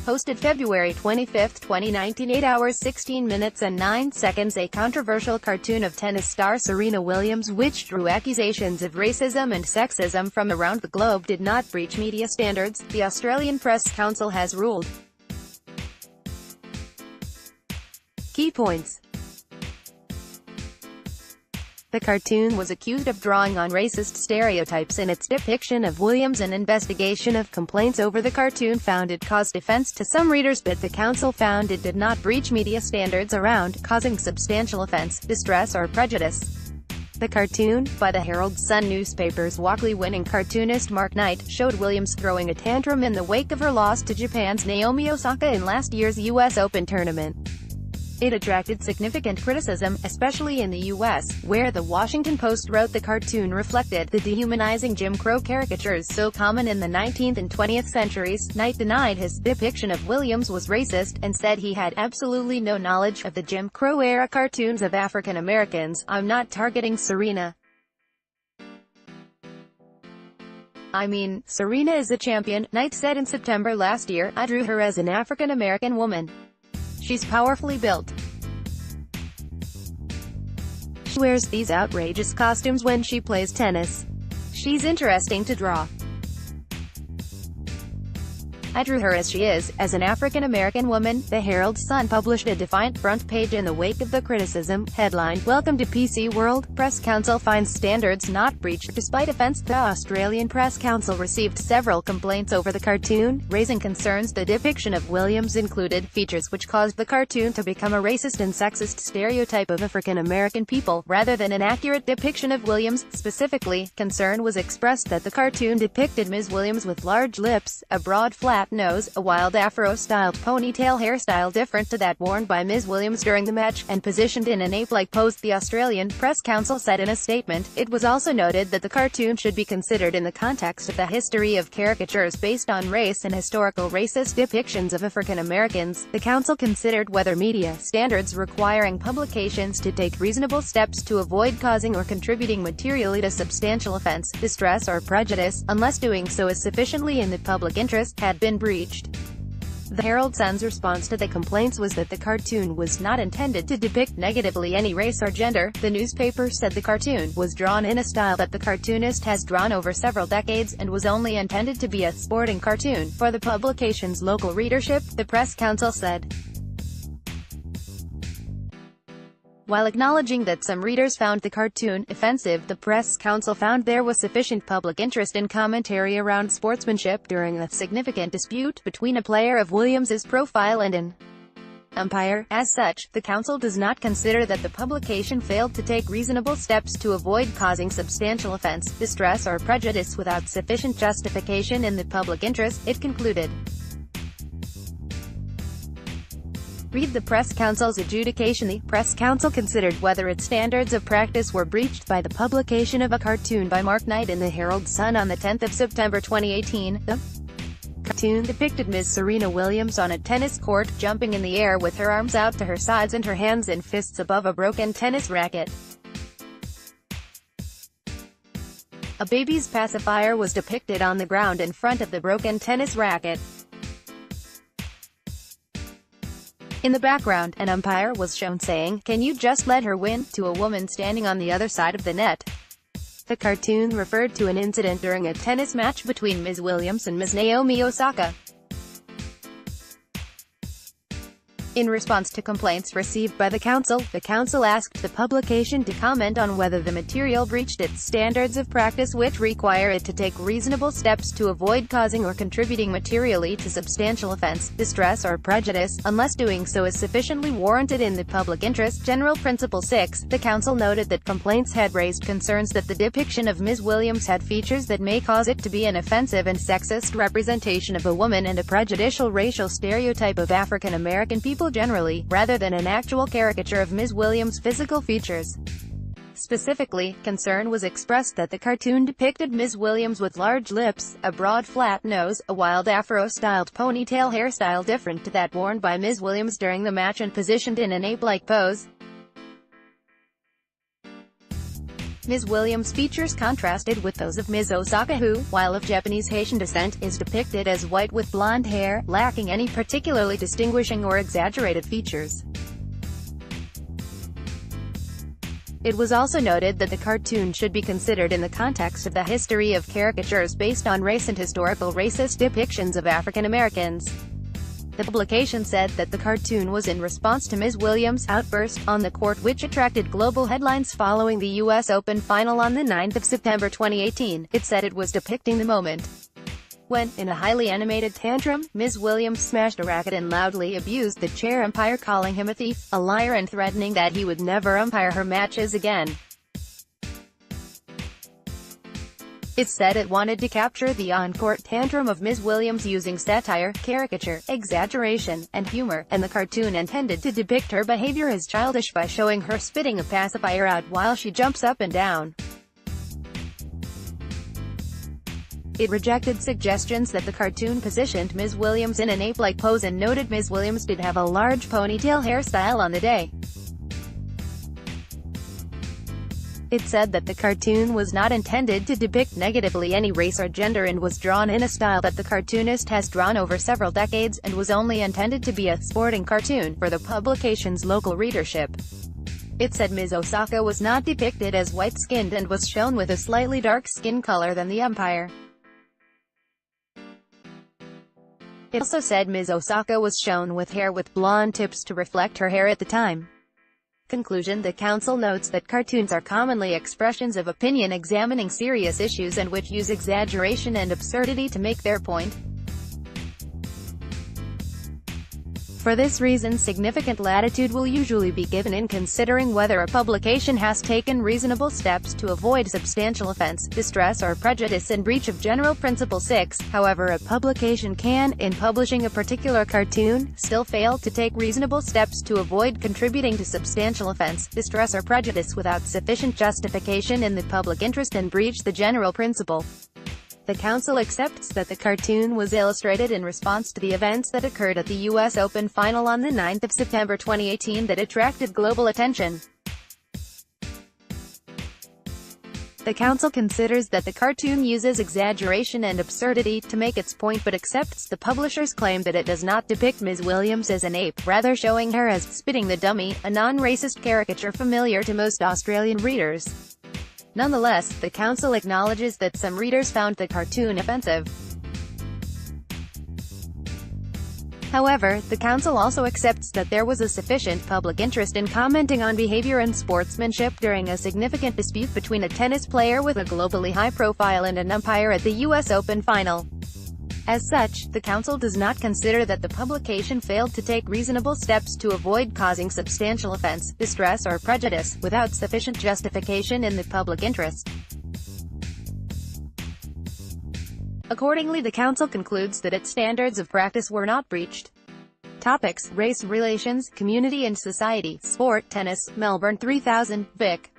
posted February 25, 2019, 8 hours 16 minutes and 9 seconds, a controversial cartoon of tennis star Serena Williams which drew accusations of racism and sexism from around the globe did not breach media standards, the Australian Press Council has ruled. Key points. The cartoon was accused of drawing on racist stereotypes in its depiction of Williams. An investigation of complaints over the cartoon found it caused offence to some readers, but the council found it did not breach media standards around causing substantial offence, distress or prejudice. The cartoon, by the Herald-Sun newspaper's Walkley-winning cartoonist Mark Knight, showed Williams throwing a tantrum in the wake of her loss to Japan's Naomi Osaka in last year's U.S. Open tournament. It attracted significant criticism, especially in the U.S., where the Washington Post wrote the cartoon reflected the dehumanizing Jim Crow caricatures so common in the 19th and 20th centuries. Knight denied his depiction of Williams was racist, and said he had absolutely no knowledge of the Jim Crow-era cartoons of African Americans. "I'm not targeting Serena. I mean, Serena is a champion," Knight said in September last year. "I drew her as an African American woman. She's powerfully built. She wears these outrageous costumes when she plays tennis. She's interesting to draw. I drew her as she is, as an African-American woman." The Herald-Sun published a defiant front page in the wake of the criticism. Headline: Welcome to PC World. Press Council finds standards not breached despite offence. The Australian Press Council received several complaints over the cartoon, raising concerns the depiction of Williams included features which caused the cartoon to become a racist and sexist stereotype of African-American people, rather than an accurate depiction of Williams. Specifically, concern was expressed that the cartoon depicted Ms. Williams with large lips, a broad flat nose, a wild afro-styled ponytail hairstyle different to that worn by Ms. Williams during the match, and positioned in an ape-like pose. The Australian Press Council said in a statement. It was also noted that the cartoon should be considered in the context of the history of caricatures based on race and historical racist depictions of African Americans. The council considered whether media standards requiring publications to take reasonable steps to avoid causing or contributing materially to substantial offence, distress or prejudice, unless doing so is sufficiently in the public interest, had been breached. The Herald-Sun's response to the complaints was that the cartoon was not intended to depict negatively any race or gender. The newspaper said the cartoon was drawn in a style that the cartoonist has drawn over several decades, and was only intended to be a sporting cartoon for the publication's local readership, the Press Council said. While acknowledging that some readers found the cartoon offensive, the Press Council found there was sufficient public interest in commentary around sportsmanship during a significant dispute between a player of Williams's profile and an umpire. As such, the council does not consider that the publication failed to take reasonable steps to avoid causing substantial offence, distress or prejudice without sufficient justification in the public interest, it concluded. Read the Press Council's adjudication. The Press Council considered whether its standards of practice were breached by the publication of a cartoon by Mark Knight in the Herald-Sun on the 10th of September 2018. The cartoon depicted Ms. Serena Williams on a tennis court, jumping in the air with her arms out to her sides and her hands in fists above a broken tennis racket. A baby's pacifier was depicted on the ground in front of the broken tennis racket. In the background, an umpire was shown saying, "Can you just let her win?" to a woman standing on the other side of the net. The cartoon referred to an incident during a tennis match between Ms. Williams and Ms. Naomi Osaka. In response to complaints received by the council asked the publication to comment on whether the material breached its standards of practice, which require it to take reasonable steps to avoid causing or contributing materially to substantial offence, distress or prejudice, unless doing so is sufficiently warranted in the public interest. General Principle 6, the council noted that complaints had raised concerns that the depiction of Ms. Williams had features that may cause it to be an offensive and sexist representation of a woman and a prejudicial racial stereotype of African American people generally, rather than an actual caricature of Ms. Williams' physical features. Specifically, concern was expressed that the cartoon depicted Ms. Williams with large lips, a broad flat nose, a wild afro-styled ponytail hairstyle different to that worn by Ms. Williams during the match, and positioned in an ape-like pose. Ms. Williams' features contrasted with those of Ms. Osaka who, while of Japanese Haitian descent, is depicted as white with blonde hair, lacking any particularly distinguishing or exaggerated features. It was also noted that the cartoon should be considered in the context of the history of caricatures based on race and historical racist depictions of African Americans. The publication said that the cartoon was in response to Ms. Williams' outburst on the court, which attracted global headlines following the U.S. Open final on the 9th of September 2018. It said it was depicting the moment when, in a highly animated tantrum, Ms. Williams smashed a racket and loudly abused the chair umpire, calling him a thief, a liar, and threatening that he would never umpire her matches again. It said it wanted to capture the on-court tantrum of Ms. Williams using satire, caricature, exaggeration, and humor, and the cartoon intended to depict her behavior as childish by showing her spitting a pacifier out while she jumps up and down. It rejected suggestions that the cartoon positioned Ms. Williams in an ape-like pose and noted Ms. Williams did have a large ponytail hairstyle on the day. It said that the cartoon was not intended to depict negatively any race or gender and was drawn in a style that the cartoonist has drawn over several decades, and was only intended to be a sporting cartoon for the publication's local readership. It said Ms. Osaka was not depicted as white-skinned and was shown with a slightly dark skin color than the umpire. It also said Ms. Osaka was shown with hair with blonde tips to reflect her hair at the time. Conclusion: the council notes that cartoons are commonly expressions of opinion examining serious issues and which use exaggeration and absurdity to make their point. For this reason, significant latitude will usually be given in considering whether a publication has taken reasonable steps to avoid substantial offense, distress or prejudice in breach of General Principle 6. However, a publication can, in publishing a particular cartoon, still fail to take reasonable steps to avoid contributing to substantial offense, distress or prejudice without sufficient justification in the public interest and breach the general principle. The council accepts that the cartoon was illustrated in response to the events that occurred at the U.S. Open final on the 9th of September 2018 that attracted global attention. The council considers that the cartoon uses exaggeration and absurdity to make its point but accepts the publisher's claim that it does not depict Ms. Williams as an ape, rather showing her as spitting the dummy, a non-racist caricature familiar to most Australian readers. Nonetheless, the council acknowledges that some readers found the cartoon offensive. However, the council also accepts that there was a sufficient public interest in commenting on behavior and sportsmanship during a significant dispute between a tennis player with a globally high profile and an umpire at the U.S. Open final. As such, the council does not consider that the publication failed to take reasonable steps to avoid causing substantial offense, distress or prejudice, without sufficient justification in the public interest. Accordingly, the council concludes that its standards of practice were not breached. Topics: race relations, community and society, sport, tennis, Melbourne 3000, Vic.